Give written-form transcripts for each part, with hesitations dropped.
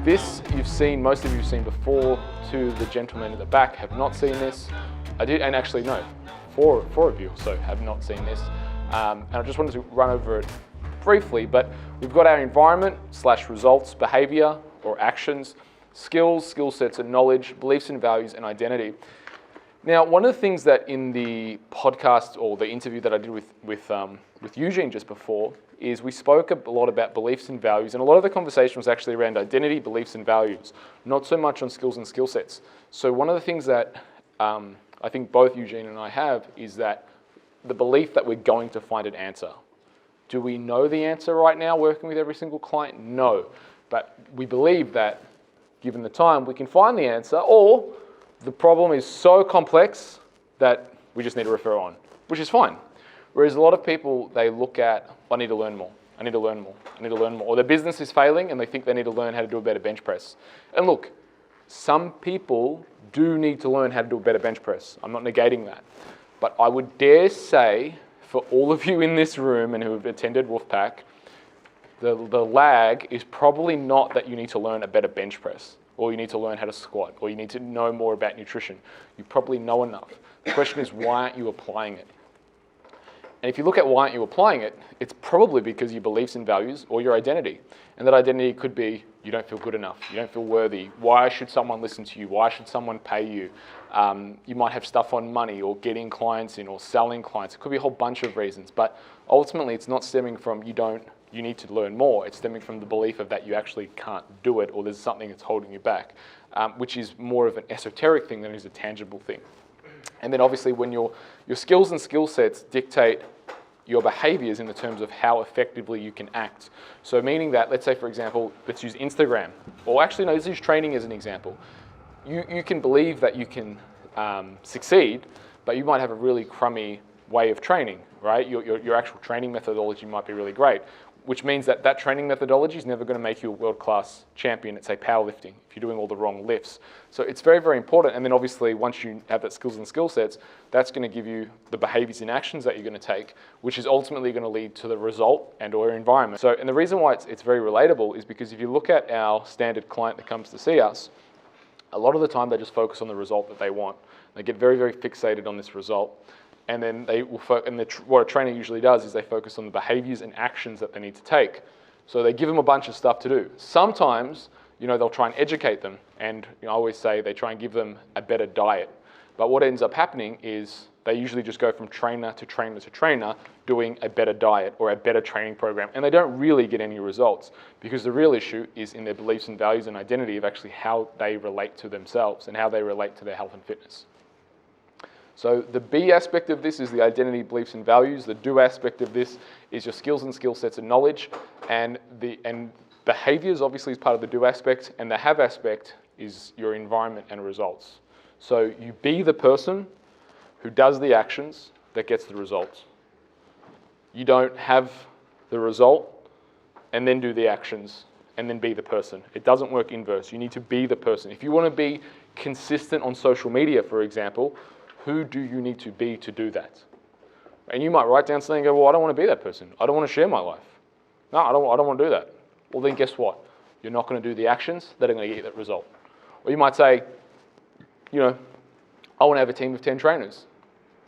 This you've seen, most of you have seen before. To the gentlemen at the back have not seen this. I did, and actually no, four of you so have not seen this. And I just wanted to run over it briefly, but we've got our environment / results, behavior or actions, skills, skill sets and knowledge, beliefs and values, and identity. Now, one of the things that in the podcast or the interview that I did with Eugene just before is we spoke a lot about beliefs and values, and a lot of the conversation was actually around identity, beliefs and values, not so much on skills and skill sets. So one of the things that I think both Eugene and I have is that the belief that we're going to find an answer. Do we know the answer right now working with every single client? No, but we believe that given the time we can find the answer, or the problem is so complex that we just need to refer on, which is fine. Whereas a lot of people, they look at, I need to learn more, I need to learn more, I need to learn more. Or their business is failing and they think they need to learn how to do a better bench press. And look, some people do need to learn how to do a better bench press. I'm not negating that. But I would dare say, for all of you in this room and who have attended Wolfpack, the lag is probably not that you need to learn a better bench press, or you need to learn how to squat, or you need to know more about nutrition. You probably know enough. The question is, why aren't you applying it? And if you look at why aren't you applying it, it's probably because your beliefs and values or your identity. And that identity could be, you don't feel good enough, you don't feel worthy, why should someone listen to you, why should someone pay you? You might have stuff on money or getting clients in or selling clients. It could be a whole bunch of reasons, but ultimately it's not stemming from you need to learn more. It's stemming from the belief of that you actually can't do it, or there's something that's holding you back, which is more of an esoteric thing than it is a tangible thing. And then obviously when your skills and skill sets dictate your behaviors in the terms of how effectively you can act. So meaning that, let's say for example, let's use Instagram, or actually no, let's use training as an example. You can believe that you can succeed, but you might have a really crummy way of training, right? Your actual training methodology might be really great, which means that that training methodology is never going to make you a world-class champion at, say, powerlifting if you're doing all the wrong lifts. So it's very, very important. And then obviously, once you have that skills and skill sets, that's going to give you the behaviors and actions that you're going to take, which is ultimately going to lead to the result and or environment. So, and the reason why it's very relatable is because if you look at our standard client that comes to see us, a lot of the time they just focus on the result that they want. They get very, very fixated on this result. And then they will what a trainer usually does is they focus on the behaviors and actions that they need to take. So they give them a bunch of stuff to do. Sometimes, they'll try and educate them. And I always say they try and give them a better diet. But what ends up happening is they usually just go from trainer to trainer to trainer doing a better diet or a better training program. And they don't really get any results, because the real issue is in their beliefs and values and identity of actually how they relate to themselves and how they relate to their health and fitness. So the B aspect of this is the identity, beliefs, and values. The do aspect of this is your skills and skill sets and knowledge. And behaviors obviously is part of the do aspect, and the have aspect is your environment and results. So you be the person who does the actions that gets the results. You don't have the result and then do the actions and then be the person. It doesn't work inverse. You need to be the person. If you want to be consistent on social media, for example, who do you need to be to do that? And you might write down something and go, well, I don't want to be that person. I don't want to share my life. No, I don't want to do that. Well, then guess what? You're not going to do the actions that are going to get you that result. Or you might say, I want to have a team of 10 trainers.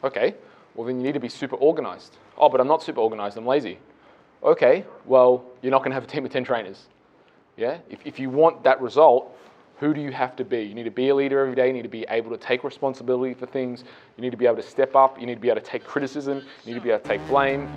Okay, well then you need to be super organized. Oh, but I'm not super organized, I'm lazy. Okay, well, you're not going to have a team of 10 trainers. Yeah? If you want that result, who do you have to be? You need to be a leader every day. You need to be able to take responsibility for things. You need to be able to step up. You need to be able to take criticism. You need to be able to take blame.